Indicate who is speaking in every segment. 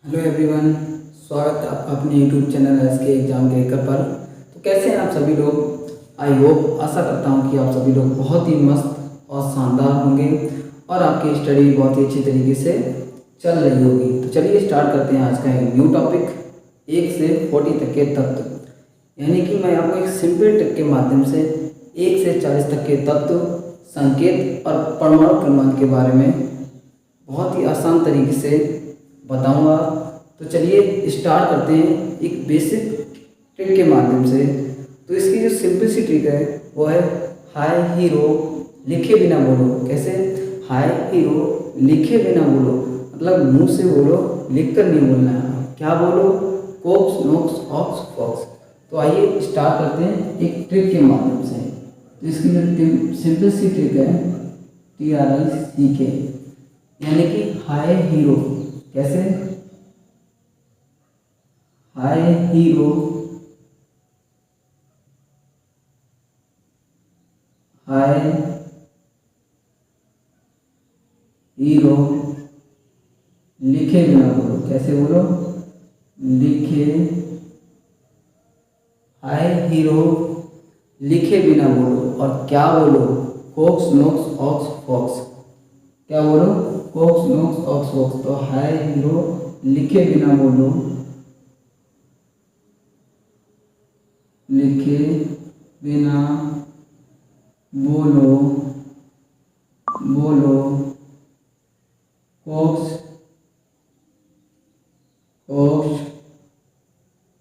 Speaker 1: Hello everyone, स्वागत है आपका अपने यूट्यूब चैनल एस के एग्जाम क्रेकर पर। तो कैसे हैं आप सभी लोग। आई होप, आशा करता हूं कि आप सभी लोग बहुत ही मस्त और शानदार होंगे और आपकी स्टडी बहुत ही अच्छी तरीके से चल रही होगी। तो चलिए स्टार्ट करते हैं आज का एक न्यू टॉपिक, 1 से 40 तक के तत्व। यानी कि मैं आपको एक सिंपल ट्रिक के माध्यम से 1 से 40 तक के तत्व, संकेत और परमाणु क्रमांक के बारे में बहुत ही आसान तरीके से बताऊंगा। तो चलिए स्टार्ट करते हैं एक बेसिक ट्रिक के माध्यम से। तो इसकी जो सिंपल सी ट्रिक है वो है हाय हीरो लिखे बिना बोलो। कैसे? हाय हीरो लिखे बिना बोलो, मतलब मुंह से बोलो, लिख कर नहीं बोलना है। क्या बोलो? Cocks knocks ox fox. तो आइए स्टार्ट करते हैं एक ट्रिक के माध्यम से। तो इसकी जो सिंपल सी ट्रिक है TRICK, यानी कि हाय हीरो। कैसे? हाय हीरो, हाय हीरो लिखे बिना बोलो। कैसे बोलो? लिखे, हाय हीरो लिखे बिना बोलो। और क्या बोलो? Cocks knocks ox fox. क्या बोलो? Cocks knocks ox fox. तो हाय हीरो लिखे बिना बोलो, लिखे बिना बोलो, बोलो कोक्स ऑक्स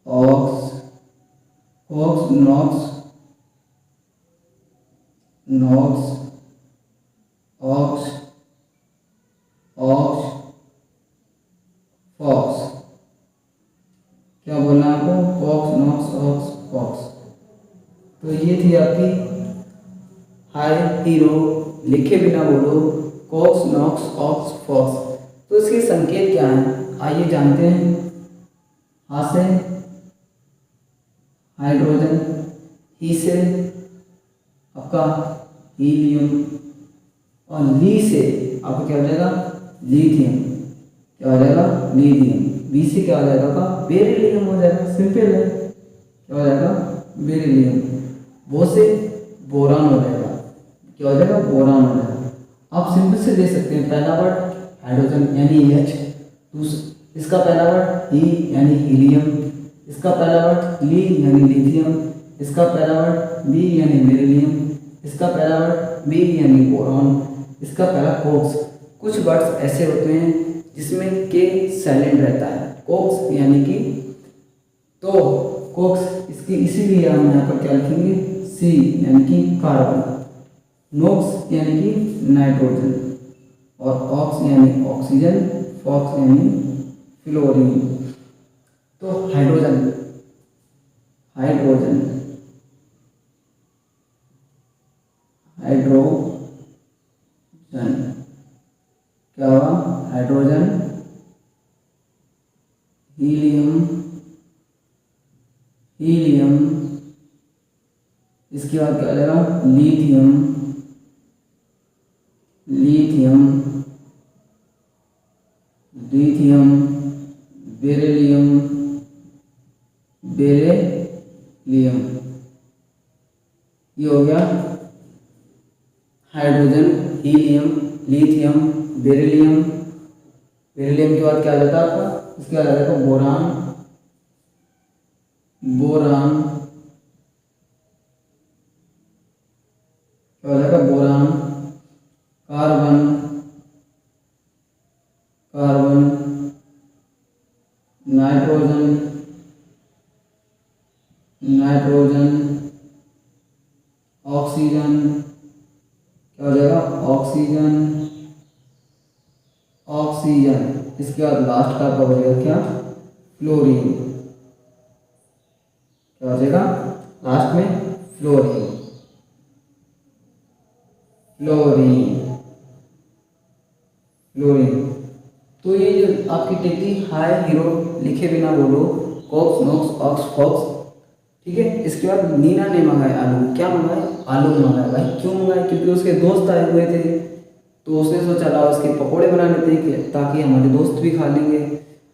Speaker 1: ऑक्स कोक्स नॉक्स नॉक्स ऑक्स ऑक्स फॉक्स। क्या बोलना है आपको? कॉक्स नॉक्स ऑक्स फॉक्स। तो ये थी आपकी हाय हीरो लिखे बिना बोलो, कॉक्स नॉक्स ऑक्स फॉक्स। तो इसके संकेत क्या हैं, आइए जानते हैं। हा से हाइड्रोजन, ही से आपका हीलियम, और ली से आपका क्या हो जाएगा? लिथियम। क्या हो जाएगा? लिथियम। बी से क्या हो जाएगा आपका? बेरिलियम हो जाएगा। सिंपल है। क्या हो जाएगा? बेरिलियम। वो से बोरान हो जाएगा। क्या हो जाएगा? बोरान हो जाएगा। आप सिंपल से दे सकते हैं। पहला वर्ड हाइड्रोजन यानी H, इसका पहला वर्ड ही यानी हीलियम, इसका पहला वर्ड ली यानी लिथियम, इसका पहला वर्ड बी यानी बेरिलियम, इसका पहला वर्ड बी यानी बोरॉन, इसका पहला कोक्स। कुछ वर्ड्स ऐसे होते हैं जिसमें के साइलेंट रहता है। कोक्स यानी कि, तो कोक्स इसकी इसीलिए हम यहाँ पर क्या लिखेंगे? C यानी कि कार्बन, नोक्स यानी कि नाइट्रोजन, और ऑक्स यानी ऑक्सीजन, फॉक्स यानी फ्लोरीन। तो हाइड्रोजन, हाइड्रोजन, हाइड्रोजन क्या हुआ? हाइड्रोजन, हीलियम, हीलियम, इसके बाद क्या आ जाएगा? Lithium, lithium, lithium, beryllium, beryllium. ये हो गया hydrogen, helium, lithium, beryllium. Beryllium के बाद क्या आ जाता है आपका? इसके बाद आ जाता है बोरान, बोरान, क्या हो जाएगा? Boron, carbon, carbon, nitrogen, nitrogen, oxygen, क्या हो जाएगा? Oxygen, oxygen. इसके बाद लास्ट का आपका हो जाएगा क्या? फ्लोरीन। क्या हो जाएगा लास्ट में? Fluorine, fluorine, fluorine. तो ये जो आपकी टेक्निक हाय हीरो लिखे बिना बोलो, कॉक्स नोक्स ऑक्स फॉक्स, ठीक है। इसके बाद नीना ने मंगाए आलू। क्या मंगाए? आलू मंगाए। भाई क्यों मंगाए? क्योंकि उसके दोस्त आए हुए थे, तो उसने सोचा लाओ उसके पकौड़े बना लेते हैं ताकि हमारे दोस्त भी खा लेंगे।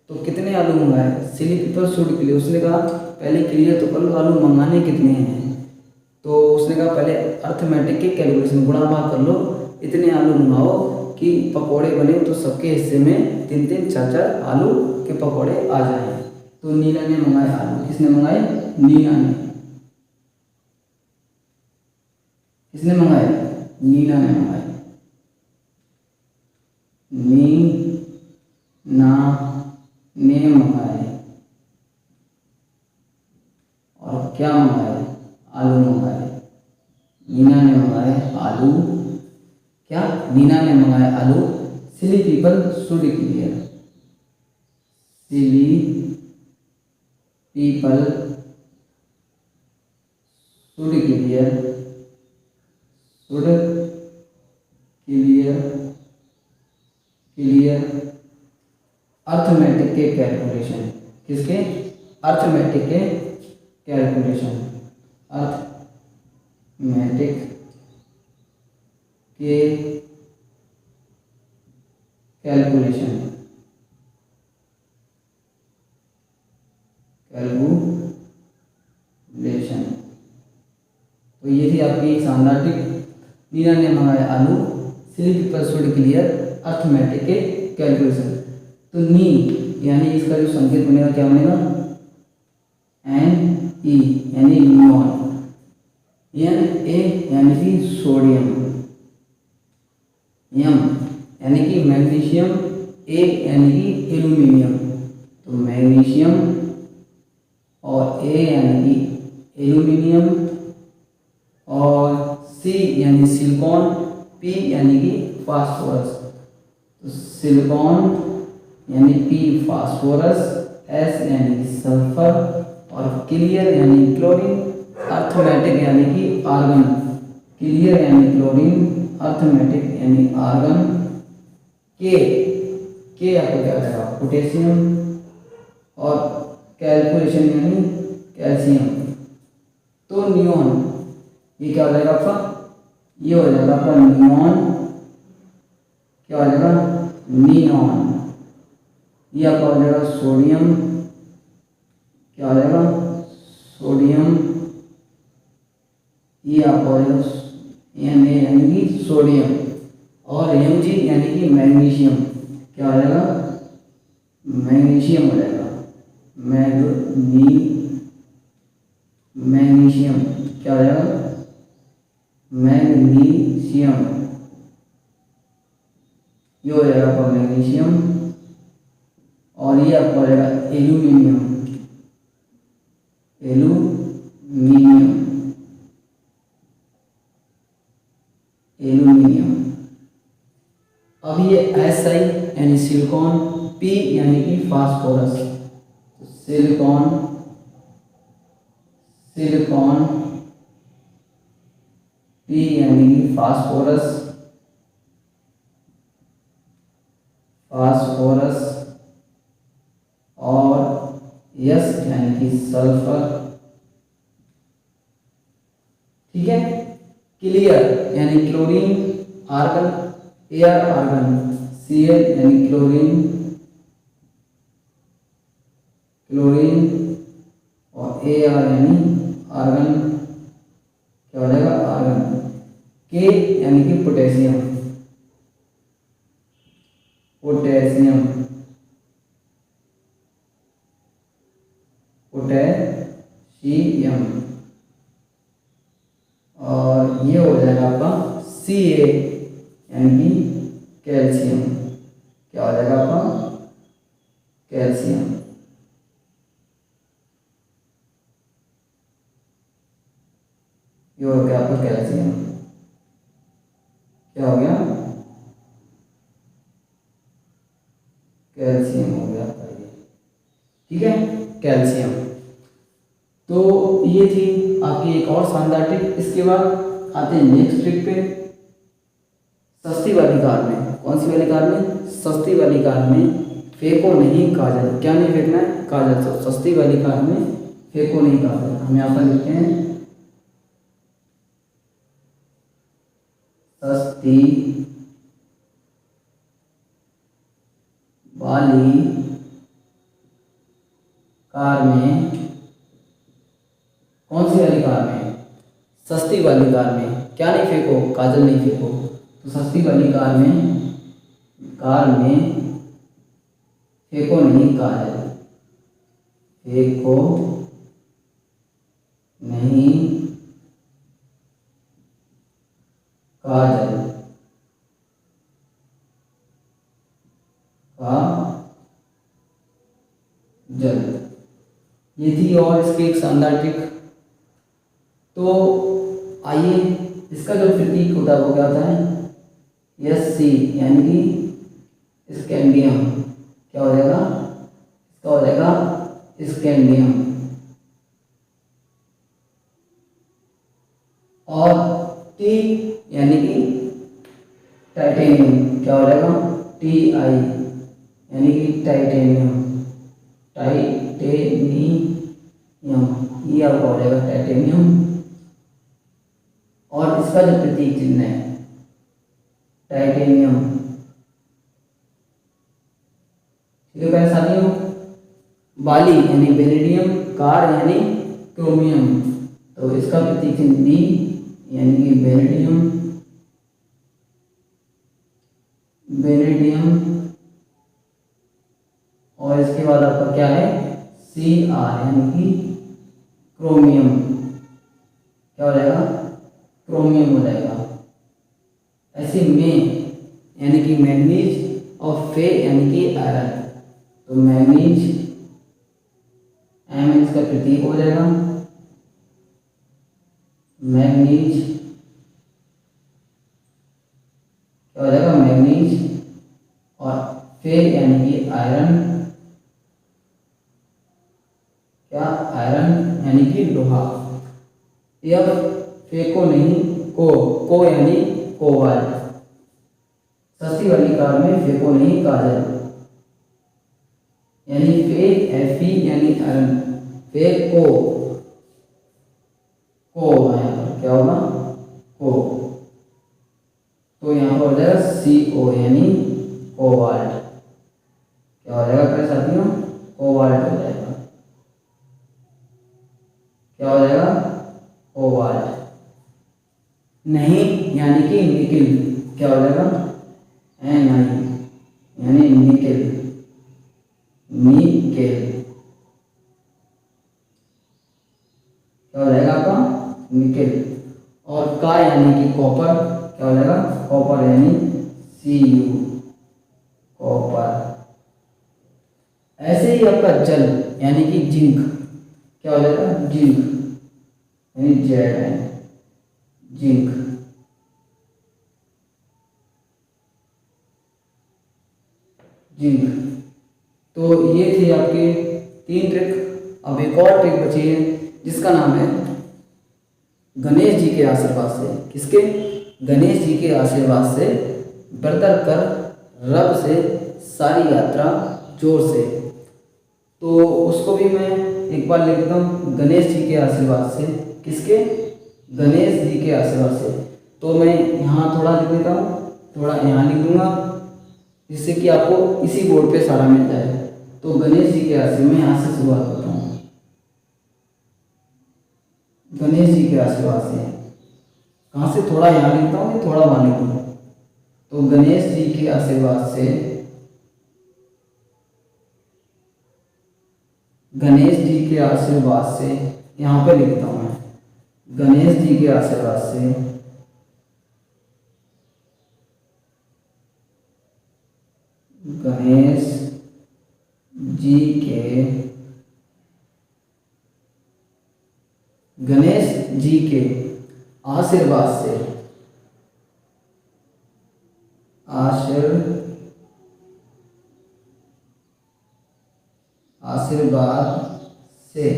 Speaker 1: तो कितने आलू मंगाए, सिली पीपल शुड के लिए। उसने कहा पहले क्लियर तो कर लो आलू मंगाने कितने हैं। तो उसने कहा पहले अर्थमेटिक के कैलकुलेशन गुणा भाग कर लो, इतने आलू मंगाओ कि पकोड़े बने तो सबके हिस्से में 3-3 4-4 आलू के पकोड़े आ जाएं। तो नीना ने मंगाए आलू। किसने मंगाए? नीना ने। किसने मंगाए? नीना ने मंगाए। नीना ने मंगाए। और क्या मंगाए? आलू मंगाए। नीना ने मंगाए आलू। क्या? नीना ने मंगाए आलू। Silly people should clear. Silly people should clear. Should clear clear arithmetic के कैलकुलेशन। किसके? अर्थमेटिक के कैलकुलेशन। अर्थमेटिक के कैलकुलेशन। कैलकुलेशन। तो ये थी आपकी शानदार टिप। नीना ने मंगाए आलू। Silly people should clear arithmetic के कैलकुलेशन। तो नी यानी इसका जो संकेत बनेगा क्या बनेगा? एन ई यानी नियॉन। एन ए यानी कि सोडियम। एम यानी कि मैग्नीशियम। ए यानी कि एल्यूमिनियम। तो मैग्नीशियम और ए यानी कि एल्यूमिनियम और सी यानी सिलिकॉन, पी यानी कि फास्फोरस। तो सिलिकॉन यानी पी फास्फोरस, एस यानी कि सल्फर और क्लियर यानी क्लोरीन, अर्थमेटिक यानी कि आर्गन। क्लियर यानी क्लोरीन, अर्थमेटिक यानी आर्गन। के आपको क्या रहेगा? पोटेशियम और कैलकुलेशन यानी कैल्शियम। तो नियॉन ये क्या हो जाएगा आपका? ये हो जाएगा आपका नियॉन। क्या हो जाएगा? नियॉन। ये आपका हो जाएगा सोडियम। क्या हो जाएगा? सोडियम। ये आपका हो जाएगा एन ए यानी कि सोडियम और एम जी यानी कि मैग्नीशियम। क्या हो जाएगा? मैग्नीशियम हो जाएगा। मैग्नीशियम क्या हो जाएगा? मैग्नीशियम। ये हो जाएगा आपका मैग्नीशियम और ये आपका हो जाएगा एल्यूमिनियम। Aluminium aluminium. अब ये एस आई यानी सिलिकॉन, पी यानी कि फास्फोरस। सिलिकॉन पी यानी कि फास्फोरस और यस यानी कि सल्फर। ठीक है। क्लियर यानी chlorine, argon, air argon, Cl यानी क्लोरीन और Ar यानी आर्गन। क्या हो जाएगा? आर्गन। के यानी कि पोटेशियम। और ये हो जाएगा आपका Ca यानी कि कैल्शियम। क्या हो जाएगा आपका? कैल्शियम। ये हो गया आपका कैल्शियम। क्या हो गया? कैल्शियम हो गया आपका ये। ठीक है, कैल्शियम। तो ये थी आपकी एक और शानदार ट्रिक। इसके बाद आते हैं नेक्स्ट ट्रिक पे। सस्ती वाली कार में, कौन सी वाली कार में? सस्ती वाली कार में फेंको नहीं काजल। क्या नहीं फेंकना है? काजल। तो सस्ती वाली कार में फेंको नहीं काजल। हम यहाँ पर लिखते हैं सस्ती वाली कार में, कौन सी वाली कार में, सस्ती वाली कार में क्या नहीं फेंको, काजल नहीं फेंको। तो सस्ती वाली कार में फेंको नहीं काजल, फेंको नहीं काजल, काजल। ये थी और इसकी एक शानदार ट्रिक। तो आइए, इसका जो प्रतीक होता है वो क्या होता है, यस सी, यानी कि स्कैंडियम। क्या हो जाएगा, इसका हो जाएगा स्कैंडियम। और टी यानी कि टाइटेनियम। क्या हो जाएगा, टी आई यानी कि टाइटेनियम, टाइटेनियम, ये आपका हो जाएगा टाइटेनियम। और इसका जो प्रतीक चिन्ह है टाइटेनियम। ठीक है प्यारे साथियों, बाली यानी बेरिलियम, कार यानी क्रोमियम। तो इसका प्रतीक चिन्ह बी यानी कि बेरिलियम, बेरिलियम। और इसके बाद आपका क्या है, सी आर यानी कि क्रोमियम। क्या हो जाएगा, क्रोमियम हो जाएगा। ऐसे में यानी कि मैंगनीज और फे यानी कि आयरन। तो मैंगनीज एम इसका प्रतीक हो जाएगा, मैंगनीज। क्या हो जाएगा, मैंगनीज। और फे यानी कि आयरन। क्या, आयरन यानी कि लोहा। यह फेंको नहीं को यानी कोबाल्ट। सस्ती वाली कार में फेंको नहीं काजल, यानी फे एफी यानी आयरन, फेंको को होगा यहाँ पर। क्या होगा, को। तो यहाँ पर हो जाएगा सी ओ यानी कोबाल्ट। क्या हो जाएगा प्यारे साथियों, कोबाल्ट हो जाएगा। क्या हो जाएगा, कोबाल्ट। नहीं यानी कि निकिल। क्या हो जाएगा, एन आई यानी निकिल, निकेल। क्या हो जाएगा आपका, निकेल। और का यानी कि कॉपर। क्या हो जाएगा, कॉपर यानी सी यू, कॉपर। ऐसे ही आपका जल यानी कि जिंक। क्या हो जाएगा, जिंक यानी जेड है, जिंक। जिंक। तो ये थे आपके 3 ट्रिक। अब एक और ट्रिक बची है जिसका नाम है गणेश जी के आशीर्वाद से। किसके, गणेश जी के आशीर्वाद से बरतर कर रब से सारी यात्रा जोर से। तो उसको भी मैं एक बार लिख देता हूँ, गणेश जी के आशीर्वाद से। किसके, गणेश जी के आशीर्वाद से। तो मैं यहाँ थोड़ा लिख देता हूँ, थोड़ा यहाँ लिख दूंगा, जिससे कि आपको इसी बोर्ड पे सारा मिल जाए। तो गणेश जी के आशीर्वाद में यहाँ से शुरुआत करता हूँ, गणेश जी के आशीर्वाद से। कहाँ से, थोड़ा यहाँ लिखता हूँ, थोड़ा वहाँ लिखूंगा। तो गणेश जी के आशीर्वाद से, गणेश जी के आशीर्वाद से, यहाँ पे लिखता हूँ मैं, गणेश जी के आशीर्वाद से गणेश जी के, गणेश जी के आशीर्वाद से, आशीर्वाद से।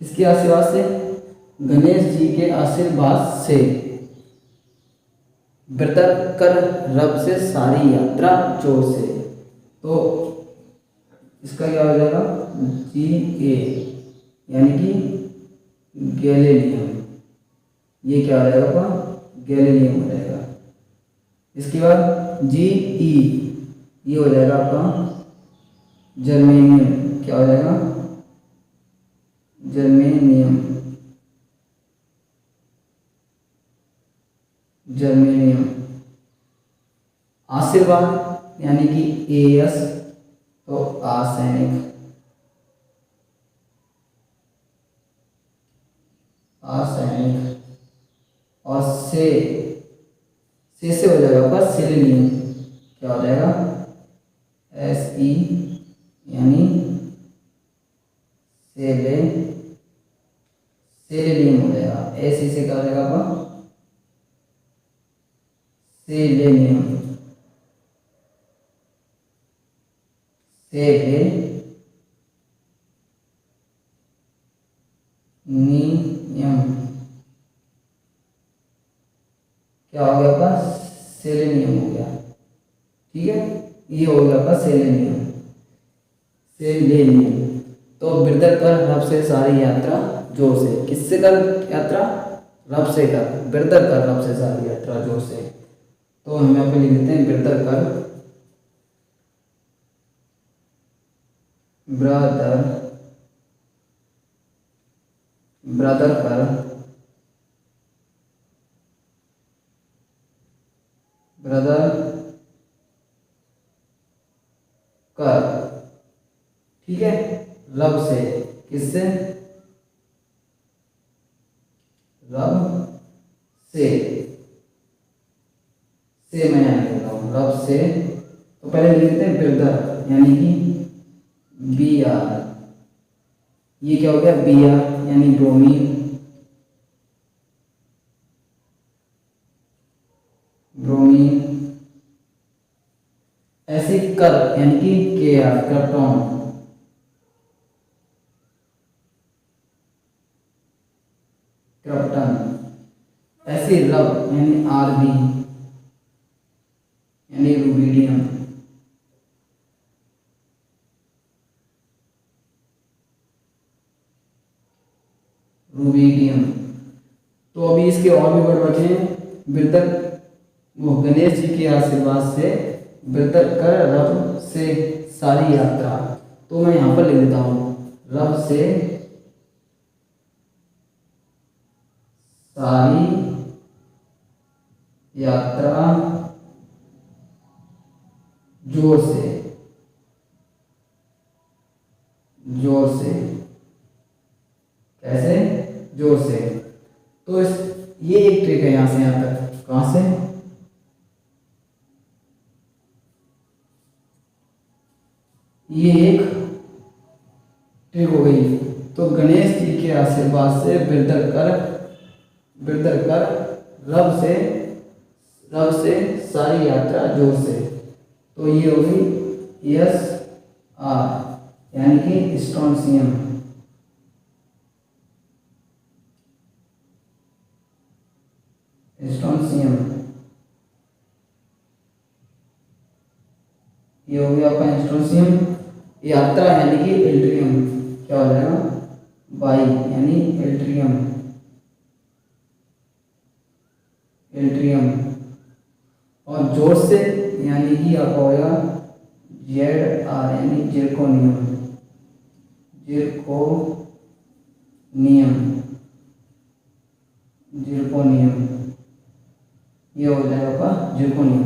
Speaker 1: किसके आशीर्वाद से, गणेश जी के आशीर्वाद से बरतर कर रब से सारी यात्रा जोर से। तो इसका क्या हो जाएगा, जी ए यानी कि गैलीलियम। ये क्या हो जाएगा, गैलीलियम हो जाएगा। इसके बाद जी ई, ये हो जाएगा आपका जर्मेनियम क्या हो जाएगा, जर्मेनियम, जर्मेनियम। आशीर्वाद यानी कि एस, तो आर्सेनिक, आर्सेनिक। और से हो जाएगा आपका सेलेनियम, क्या हो जाएगा, SE यानी सेलेनियम हो जाएगा। SE से क्या हो जाएगा आपका, सेलेनियम, सेलेनियम क्या हो गया आपका, सेलेनियम हो गया। ठीक है, ये हो गया आपका सेलेनियम, सेलेनियम। तो बिरदर कर रब से सारी यात्रा जोर से, किससे कर यात्रा, रब से कर, बिरदर कर रब से सारी यात्रा जोर से। तो हम यहाँ पे लिख देते हैं बिरदर कर, ब्रदर, ब्रदर कर, ब्रदर कर, ठीक है, रब से, किससे, रब से मैं यहाँ लिख रहा हूँ रब से। तो पहले लिख देते हैं बिरदर यानी कि BR, ये क्या हो गया, BR यानी ब्रोमीन, ब्रोमीन। ऐसे कर यानी कि KR, क्रप्टॉन, क्रप्टन। ऐसे रब यानी RB यानी रूबिडियम, रूबिडियम। तो अभी इसके और भी वर्ड बचे हैं। बिरदर, वो गणेश जी के आशीर्वाद से बिरदर कर रब से सारी यात्रा। तो मैं यहाँ पर लिख देता हूँ रब से सारी यात्रा जोर से, जोर से, कैसे, जोर से। तो ये एक ट्रिक है यहां से यहां तक, कहां से, ये एक ट्रिक हो गई। तो गणेश जी के आशीर्वाद से बिरदर कर रब से सारी यात्रा जोर से। तो ये हो गई SR यानी कि स्ट्रोंसियम, स्ट्रोंसियम। ये हो गया आपका स्ट्रोंसियम। यात्रा यानी कि एल्ट्रियम, क्या हो जाएगा, बाई यानी एल्ट्रियम, एल्ट्रियम। और जोर से यानी कि आपका होगा ZR यानी जिरकोनियम, जिरकोनियम, जिरकोनियम। ये हो जाएगा आपका जिरकोनियम।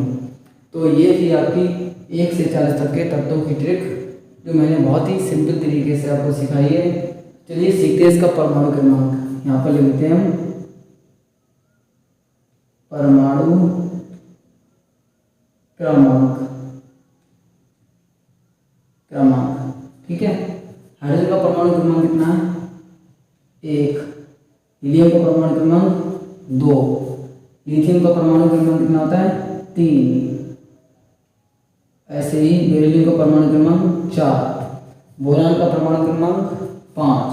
Speaker 1: तो ये थी आपकी 1 से 40 तक के तत्वों की ट्रिक, जो मैंने बहुत ही सिंपल तरीके से आपको सिखाई है। चलिए सीखते हैं इसका परमाणु क्रमांक। यहाँ पर लिखते हैं हम परमाणु क्रमांक, ठीक है। हाइड्रोजन का परमाणु क्रमांक कितना है, 1। हीलियम का परमाणु क्रमांक 2। लिथियम का परमाणु क्रमांक कितना होता है, 3। ऐसे ही बेरिलियम का परमाणु क्रमांक 4। बोरान का परमाणु क्रमांक 5।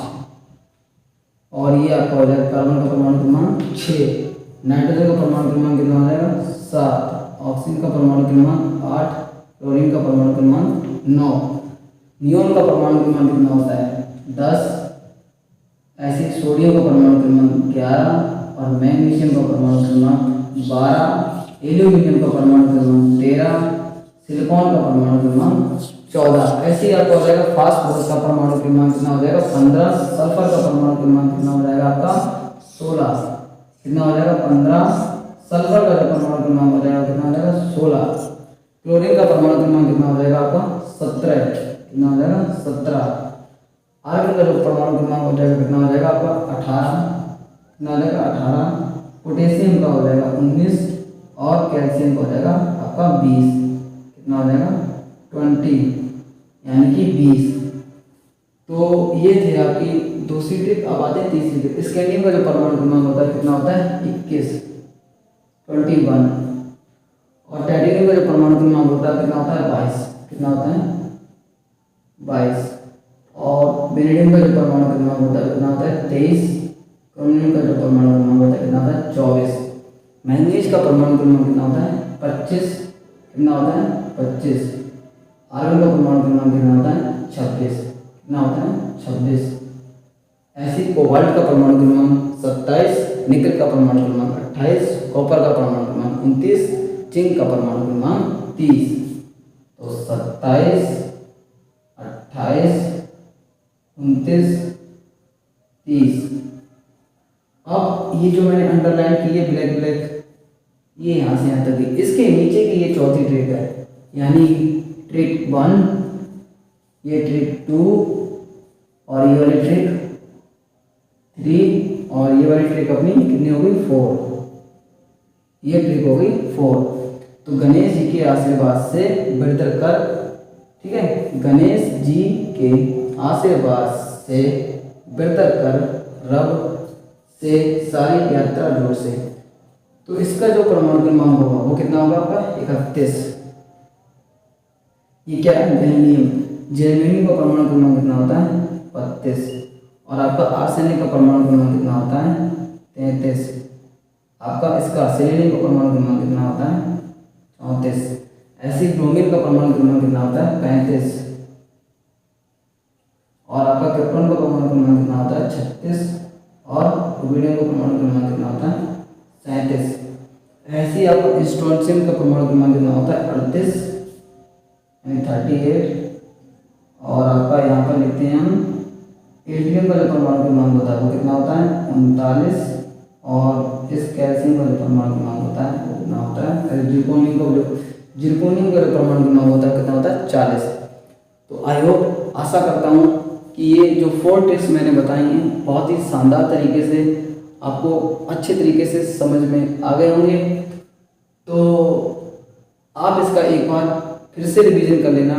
Speaker 1: और ये आपका हो जाएगा कार्बन का परमाणु क्रमांक 6। नाइट्रोजन का परमाणु क्रमांक कितना हो जाएगा, 7। ऑक्सीजन का परमाणु क्रमांक 8। क्लोरीन का परमाणु क्रमांक 9। नियोन का परमाणु क्रमांक कितना होता है, 10। ऐसे सोडियम का परमाणु क्रमांक 11 और मैग्नीशियम का परमाणु क्रमांक 12। एल्यूमिनियम का परमाणु क्रमांक 13। सिलिकॉन का परमाणु क्रमांक 14। ऐसे ही आपका हो जाएगा फास्फोरस का परमाणु क्रमांक कितना हो जाएगा 15। सल्फर का परमाणु क्रमांक कितना हो जाएगा आपका 16। कितना हो जाएगा 15। सल्फर का परमाणु क्रमांक हो जाएगा कितना हो जाएगा 16। क्लोरीन का परमाणु क्रमांक कितना हो जाएगा आपका 17। कितना हो जाएगा 17। आर्गन का जो परमाणु क्रमांक हो जाएगा कितना हो जाएगा आपका 18। कितना हो जाएगा 18। पोटेशियम का हो जाएगा 19 और कैल्शियम का हो जाएगा आपका 20। कितना हो जाएगा 20 यानी कि 20। तो ये थे आपकी दूसरी ट्रिक। अब आते हैं तीसरी ट्रिक। स्कैंडियम का जो परमाणु क्रमांक होता है कितना होता है 21 21। और टाइटेनियम का जो परमाणु क्रमांक होता है कितना होता है 22। कितना होता है 22। और बेरिलियम का जो परमाणु क्रमांक होता है कितना होता है 23। क्रोमियम का जो परमाणु क्रमांक होता है कितना होता है 24। मैंगनीज का परमाणु क्रमांक कितना होता है 25। कितना होता है 25। आयरन का परमाणु क्रमांक कितना होता है 26। कितना होता है 26। ऐसे कोबाल्ट का परमाणु क्रमांक 27। निकल का परमाणु क्रमांक 28। कॉपर का परमाणु क्रमांक 29। जिंक का परमाणु क्रमांक 30। तो 27, 28, 29, 30। अब ये जो मैंने अंडरलाइन की है ब्लैक ब्लैक, ये यहाँ से यहाँ तक है। इसके नीचे की ये चौथी ट्रिक है, यानी ट्रिक 1, ये ट्रिक 2 और ये वाली ट्रिक 3 और ये वाली ट्रिक अपनी कितनी हो गई 4। ये ट्रिक हो गई 4। तो गणेश जी के आशीर्वाद से बेहतर कर, ठीक है, गणेश जी के आशीर्वाद से बेहतर कर रब से सारी यात्रा जोर से। तो इसका जो परमाणु क्रमांक होगा वो कितना होगा आपका 31। ये क्या है जर्मेनियम। जर्मेनियम का परमाणु क्रमांक कितना होता है 32। और आपका आर्सेनिक का परमाणु क्रमांक कितना होता है 33। आपका इसका सेलेनियम का परमाणु क्रमांक कितना होता है 34। ऐसे ब्रोमीन का परमाणु क्रमांक कितना होता है 35। और आपका क्रिप्टॉन का परमाणु क्रमांक कितना होता है 36। और रुबिडियम का परमाणु क्रमांक कितना होता है 37। ऐसे ही आपका स्ट्रोंशियम का परमाणु क्रमांक कितना होता है 38 यानी 38। और आपका यहाँ पर लिखते हैं हम एल्यूमिनियम का जो परमाणु क्रमांक होता है वो कितना होता है 39। और इस कैल्शियम का जो परमाणु क्रमांक होता है वो कितना होता है, जिर्कोनियम का जो परमाणु क्रमांक होता है कितना होता है 40। तो आई होप, आशा करता हूँ कि ये जो 4 ट्रिक्स मैंने बताई हैं बहुत ही शानदार तरीके से आपको अच्छे तरीके से समझ में आ गए होंगे। तो आप इसका एक बार फिर से रिवीजन कर लेना,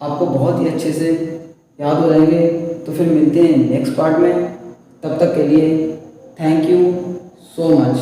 Speaker 1: आपको बहुत ही अच्छे से याद हो जाएंगे। तो फिर मिलते हैं नेक्स्ट पार्ट में, तब तक के लिए थैंक यू सो मच।